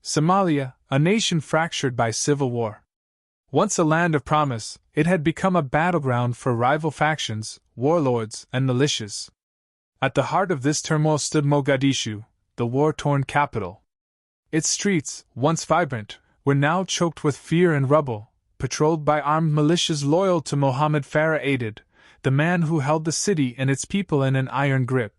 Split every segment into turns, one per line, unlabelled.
Somalia, a nation fractured by civil war. Once a land of promise, it had become a battleground for rival factions, warlords, and militias. At the heart of this turmoil stood Mogadishu, the war-torn capital. Its streets, once vibrant, were now choked with fear and rubble, patrolled by armed militias loyal to Mohammed Farah Aidid, the man who held the city and its people in an iron grip.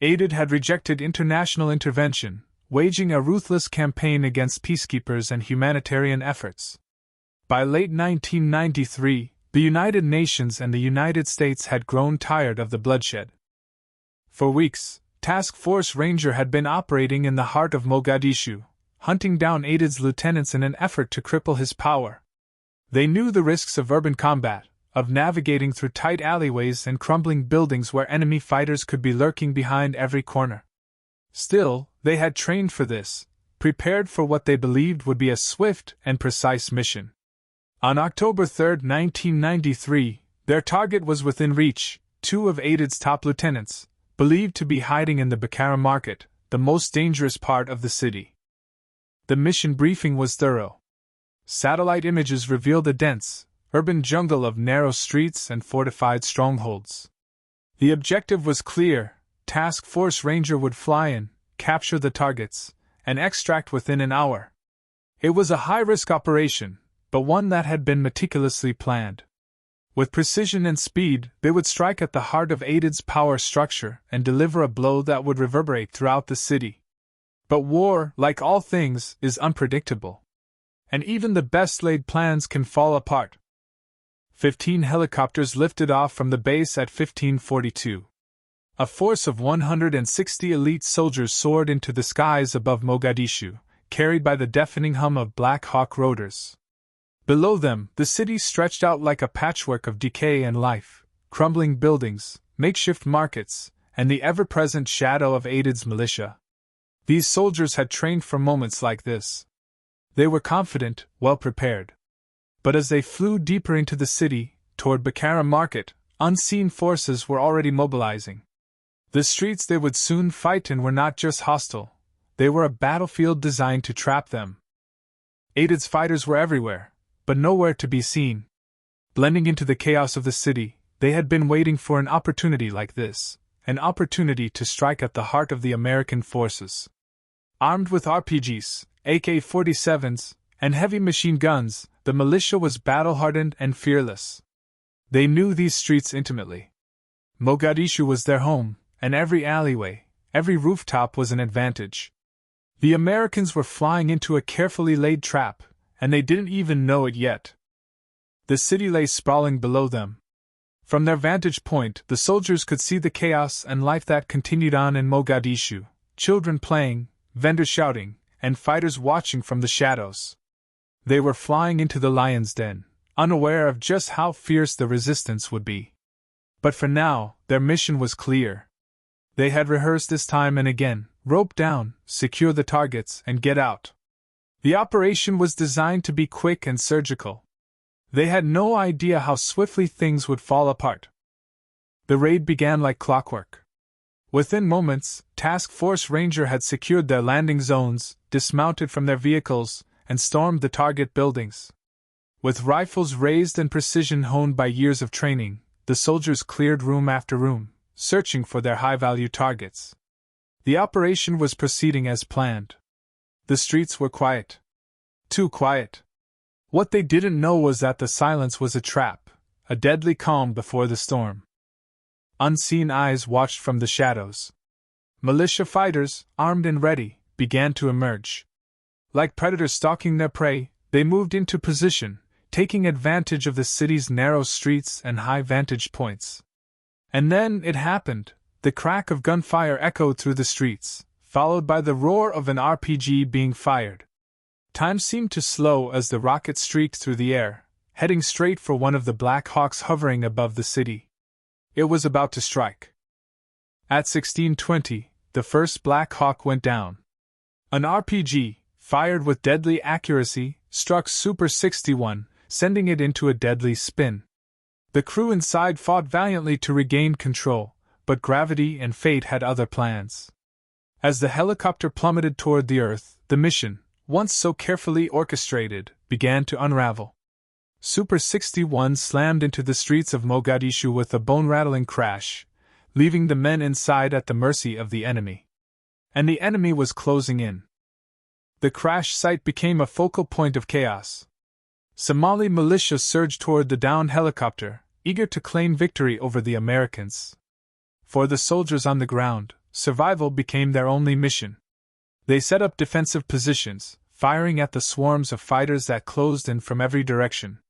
Aidid had rejected international intervention, waging a ruthless campaign against peacekeepers and humanitarian efforts. By late 1993, the United Nations and the United States had grown tired of the bloodshed. For weeks, Task Force Ranger had been operating in the heart of Mogadishu, hunting down Aidid's lieutenants in an effort to cripple his power. They knew the risks of urban combat, of navigating through tight alleyways and crumbling buildings where enemy fighters could be lurking behind every corner. Still, they had trained for this, prepared for what they believed would be a swift and precise mission. On October 3, 1993, their target was within reach, two of Aidid's top lieutenants, believed to be hiding in the Bakara market, the most dangerous part of the city. The mission briefing was thorough. Satellite images revealed a dense, urban jungle of narrow streets and fortified strongholds. The objective was clear: Task Force Ranger would fly in, capture the targets, and extract within an hour. It was a high-risk operation, but one that had been meticulously planned. With precision and speed, they would strike at the heart of Aidid's power structure and deliver a blow that would reverberate throughout the city. But war, like all things, is unpredictable. And even the best-laid plans can fall apart. 15 helicopters lifted off from the base at 1542. A force of 160 elite soldiers soared into the skies above Mogadishu, carried by the deafening hum of Black Hawk rotors. Below them, the city stretched out like a patchwork of decay and life, crumbling buildings, makeshift markets, and the ever-present shadow of Aidid's militia. These soldiers had trained for moments like this. They were confident, well-prepared. But as they flew deeper into the city, toward Bakara Market, unseen forces were already mobilizing. The streets they would soon fight in were not just hostile, they were a battlefield designed to trap them. Aidid's fighters were everywhere, but nowhere to be seen. Blending into the chaos of the city, they had been waiting for an opportunity like this, an opportunity to strike at the heart of the American forces. Armed with RPGs, AK-47s, and heavy machine guns, the militia was battle-hardened and fearless. They knew these streets intimately. Mogadishu was their home, and every alleyway, every rooftop was an advantage. The Americans were flying into a carefully laid trap, and they didn't even know it yet. The city lay sprawling below them. From their vantage point, the soldiers could see the chaos and life that continued on in Mogadishu, children playing, vendors shouting, and fighters watching from the shadows. They were flying into the lion's den, unaware of just how fierce the resistance would be. But for now, their mission was clear. They had rehearsed this time and again: rope down, secure the targets, and get out. The operation was designed to be quick and surgical. They had no idea how swiftly things would fall apart. The raid began like clockwork. Within moments, Task Force Ranger had secured their landing zones, dismounted from their vehicles, and stormed the target buildings. With rifles raised and precision honed by years of training, the soldiers cleared room after room, searching for their high-value targets. The operation was proceeding as planned. The streets were quiet. Too quiet. What they didn't know was that the silence was a trap, a deadly calm before the storm. Unseen eyes watched from the shadows. Militia fighters, armed and ready, began to emerge. Like predators stalking their prey, they moved into position, taking advantage of the city's narrow streets and high vantage points. And then it happened. The crack of gunfire echoed through the streets, followed by the roar of an RPG being fired. Time seemed to slow as the rocket streaked through the air, heading straight for one of the Black Hawks hovering above the city. It was about to strike. At 16:20, the first Black Hawk went down. An RPG, fired with deadly accuracy, struck Super 61, sending it into a deadly spin. The crew inside fought valiantly to regain control, but gravity and fate had other plans. As the helicopter plummeted toward the earth, the mission, once so carefully orchestrated, began to unravel. Super 61 slammed into the streets of Mogadishu with a bone-rattling crash, leaving the men inside at the mercy of the enemy. And the enemy was closing in. The crash site became a focal point of chaos. Somali militia surged toward the downed helicopter, eager to claim victory over the Americans. For the soldiers on the ground, survival became their only mission. They set up defensive positions, firing at the swarms of fighters that closed in from every direction.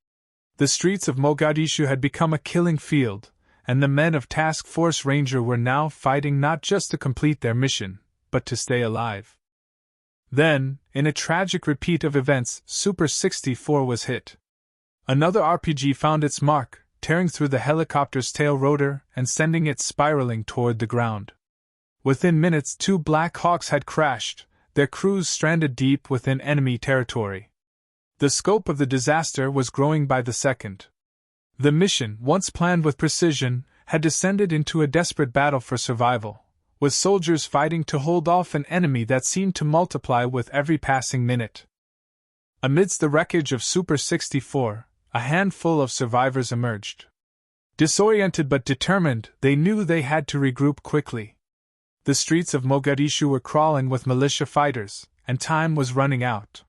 The streets of Mogadishu had become a killing field, and the men of Task Force Ranger were now fighting not just to complete their mission, but to stay alive. Then, in a tragic repeat of events, Super 64 was hit. Another RPG found its mark, tearing through the helicopter's tail rotor and sending it spiraling toward the ground. Within minutes, 2 Black Hawks had crashed, their crews stranded deep within enemy territory. The scope of the disaster was growing by the second. The mission, once planned with precision, had descended into a desperate battle for survival, with soldiers fighting to hold off an enemy that seemed to multiply with every passing minute. Amidst the wreckage of Super 64, a handful of survivors emerged. Disoriented but determined, they knew they had to regroup quickly. The streets of Mogadishu were crawling with militia fighters, and time was running out.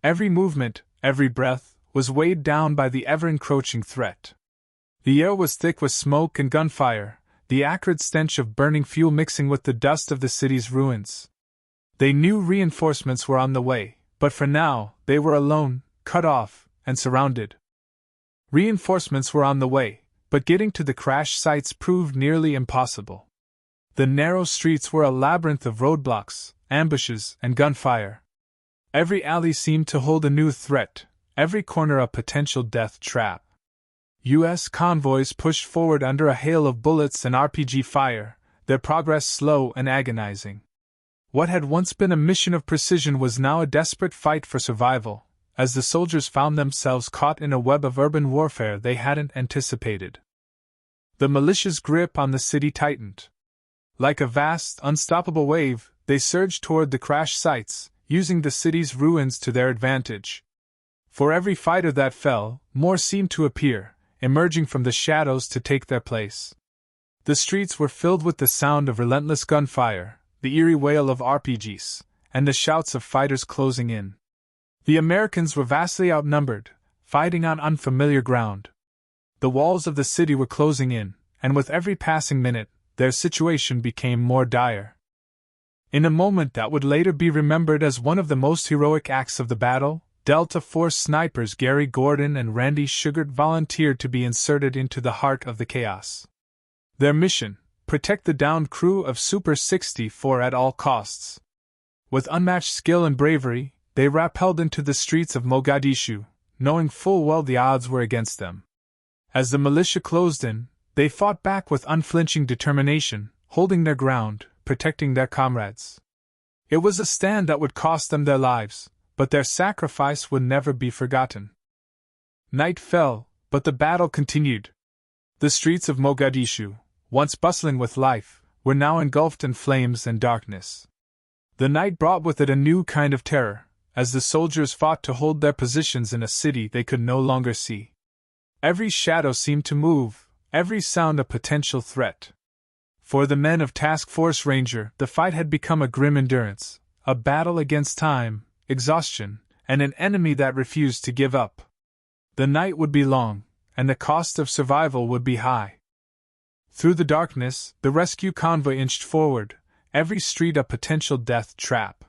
Every movement, every breath, was weighed down by the ever-encroaching threat. The air was thick with smoke and gunfire, the acrid stench of burning fuel mixing with the dust of the city's ruins. They knew reinforcements were on the way, but for now, they were alone, cut off, and surrounded. Reinforcements were on the way, but getting to the crash sites proved nearly impossible. The narrow streets were a labyrinth of roadblocks, ambushes, and gunfire. Every alley seemed to hold a new threat, every corner a potential death trap. U.S. convoys pushed forward under a hail of bullets and RPG fire, their progress slow and agonizing. What had once been a mission of precision was now a desperate fight for survival, as the soldiers found themselves caught in a web of urban warfare they hadn't anticipated. The militia's grip on the city tightened. Like a vast, unstoppable wave, they surged toward the crash sites, using the city's ruins to their advantage. For every fighter that fell, more seemed to appear, emerging from the shadows to take their place. The streets were filled with the sound of relentless gunfire, the eerie wail of RPGs, and the shouts of fighters closing in. The Americans were vastly outnumbered, fighting on unfamiliar ground. The walls of the city were closing in, and with every passing minute, their situation became more dire. In a moment that would later be remembered as one of the most heroic acts of the battle, Delta Force snipers Gary Gordon and Randy Shughart volunteered to be inserted into the heart of the chaos. Their mission: protect the downed crew of Super 64 at all costs. With unmatched skill and bravery, they rappelled into the streets of Mogadishu, knowing full well the odds were against them. As the militia closed in, they fought back with unflinching determination, holding their ground, protecting their comrades. It was a stand that would cost them their lives, but their sacrifice would never be forgotten. Night fell, but the battle continued. The streets of Mogadishu, once bustling with life, were now engulfed in flames and darkness. The night brought with it a new kind of terror, as the soldiers fought to hold their positions in a city they could no longer see. Every shadow seemed to move, every sound a potential threat. For the men of Task Force Ranger, the fight had become a grim endurance, a battle against time, exhaustion, and an enemy that refused to give up. The night would be long, and the cost of survival would be high. Through the darkness, the rescue convoy inched forward, every street a potential death trap.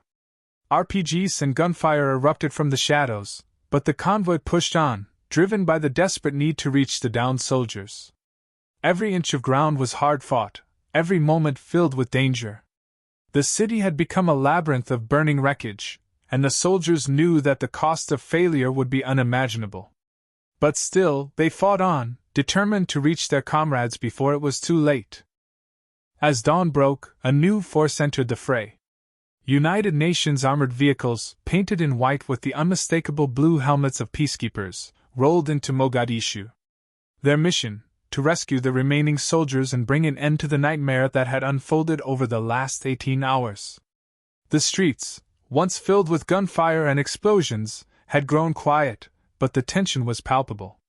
RPGs and gunfire erupted from the shadows, but the convoy pushed on, driven by the desperate need to reach the downed soldiers. Every inch of ground was hard fought, every moment filled with danger. The city had become a labyrinth of burning wreckage, and the soldiers knew that the cost of failure would be unimaginable. But still, they fought on, determined to reach their comrades before it was too late. As dawn broke, a new force entered the fray. United Nations armored vehicles, painted in white with the unmistakable blue helmets of peacekeepers, rolled into Mogadishu. Their mission: to rescue the remaining soldiers and bring an end to the nightmare that had unfolded over the last 18 hours. The streets, once filled with gunfire and explosions, had grown quiet, but the tension was palpable.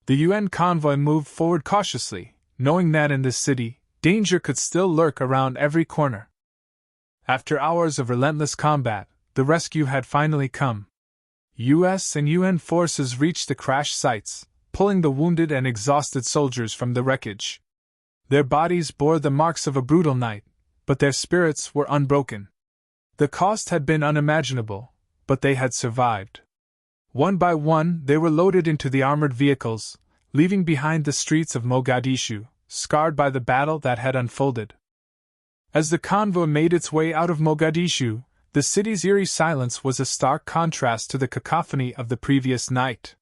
The UN convoy moved forward cautiously, knowing that in this city, danger could still lurk around every corner. After hours of relentless combat, the rescue had finally come. US and UN forces reached the crash sites, pulling the wounded and exhausted soldiers from the wreckage. Their bodies bore the marks of a brutal night, but their spirits were unbroken. The cost had been unimaginable, but they had survived. One by one, they were loaded into the armored vehicles, leaving behind the streets of Mogadishu, scarred by the battle that had unfolded. As the convoy made its way out of Mogadishu, the city's eerie silence was a stark contrast to the cacophony of the previous night.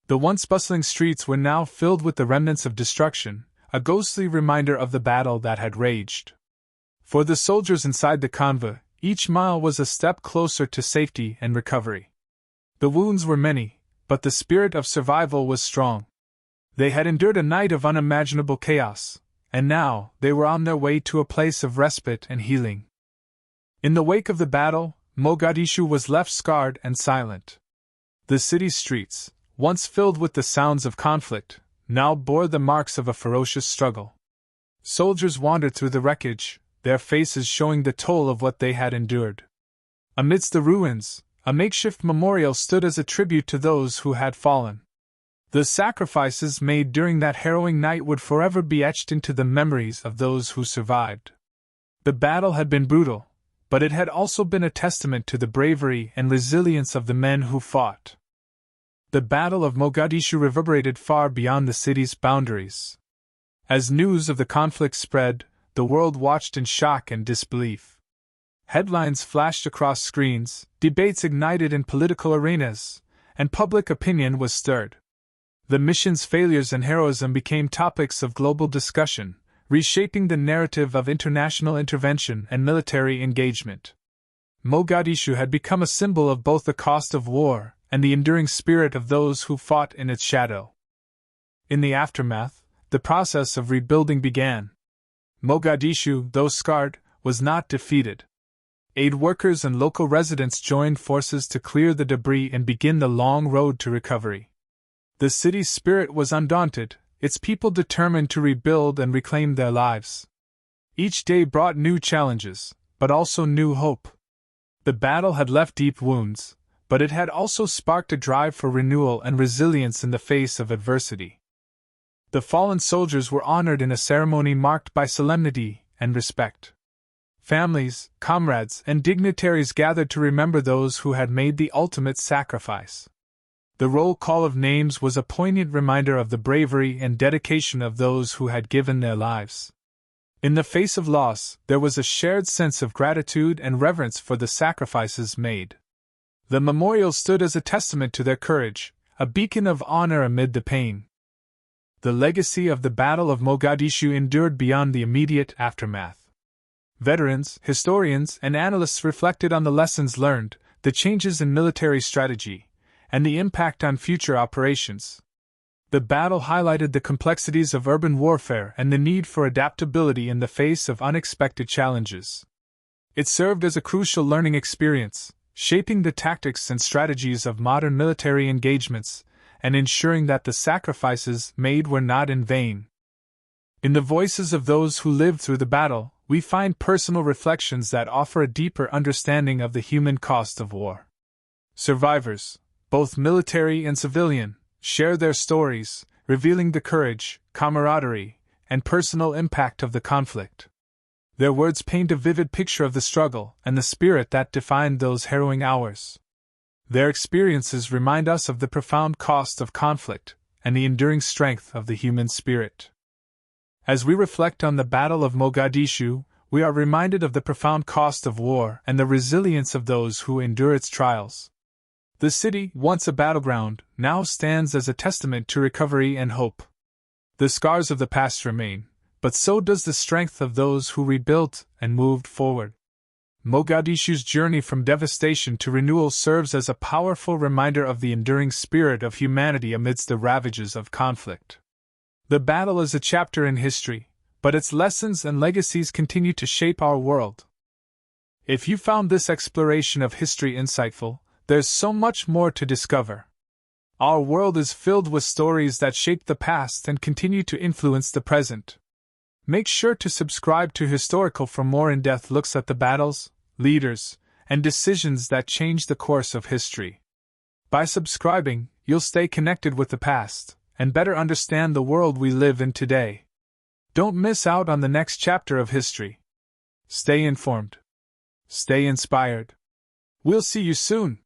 The once bustling streets were now filled with the remnants of destruction, a ghostly reminder of the battle that had raged. For the soldiers inside the convoy, each mile was a step closer to safety and recovery. The wounds were many, but the spirit of survival was strong. They had endured a night of unimaginable chaos, and now they were on their way to a place of respite and healing. In the wake of the battle, Mogadishu was left scarred and silent. The city's streets, once filled with the sounds of conflict, now bore the marks of a ferocious struggle. Soldiers wandered through the wreckage, their faces showing the toll of what they had endured. Amidst the ruins, a makeshift memorial stood as a tribute to those who had fallen. The sacrifices made during that harrowing night would forever be etched into the memories of those who survived. The battle had been brutal, but it had also been a testament to the bravery and resilience of the men who fought. The Battle of Mogadishu reverberated far beyond the city's boundaries. As news of the conflict spread, the world watched in shock and disbelief. Headlines flashed across screens, debates ignited in political arenas, and public opinion was stirred. The mission's failures and heroism became topics of global discussion, reshaping the narrative of international intervention and military engagement. Mogadishu had become a symbol of both the cost of war and the enduring spirit of those who fought in its shadow. In the aftermath, the process of rebuilding began. Mogadishu, though scarred, was not defeated. Aid workers and local residents joined forces to clear the debris and begin the long road to recovery. The city's spirit was undaunted, its people determined to rebuild and reclaim their lives. Each day brought new challenges, but also new hope. The battle had left deep wounds, but it had also sparked a drive for renewal and resilience in the face of adversity. The fallen soldiers were honored in a ceremony marked by solemnity and respect. Families, comrades, and dignitaries gathered to remember those who had made the ultimate sacrifice. The roll call of names was a poignant reminder of the bravery and dedication of those who had given their lives. In the face of loss, there was a shared sense of gratitude and reverence for the sacrifices made. The memorial stood as a testament to their courage, a beacon of honor amid the pain. The legacy of the Battle of Mogadishu endured beyond the immediate aftermath. Veterans, historians, and analysts reflected on the lessons learned, the changes in military strategy, and the impact on future operations. The battle highlighted the complexities of urban warfare and the need for adaptability in the face of unexpected challenges. It served as a crucial learning experience, shaping the tactics and strategies of modern military engagements, and ensuring that the sacrifices made were not in vain. In the voices of those who lived through the battle, we find personal reflections that offer a deeper understanding of the human cost of war. Survivors, both military and civilian, share their stories, revealing the courage, camaraderie, and personal impact of the conflict. Their words paint a vivid picture of the struggle and the spirit that defined those harrowing hours. Their experiences remind us of the profound cost of conflict and the enduring strength of the human spirit. As we reflect on the Battle of Mogadishu, we are reminded of the profound cost of war and the resilience of those who endure its trials. The city, once a battleground, now stands as a testament to recovery and hope. The scars of the past remain, but so does the strength of those who rebuilt and moved forward. Mogadishu's journey from devastation to renewal serves as a powerful reminder of the enduring spirit of humanity amidst the ravages of conflict. The battle is a chapter in history, but its lessons and legacies continue to shape our world. If you found this exploration of history insightful, there's so much more to discover. Our world is filled with stories that shaped the past and continue to influence the present. Make sure to subscribe to Historical for more in-depth looks at the battles, leaders, and decisions that changed the course of history. By subscribing, you'll stay connected with the past and better understand the world we live in today. Don't miss out on the next chapter of history. Stay informed. Stay inspired. We'll see you soon.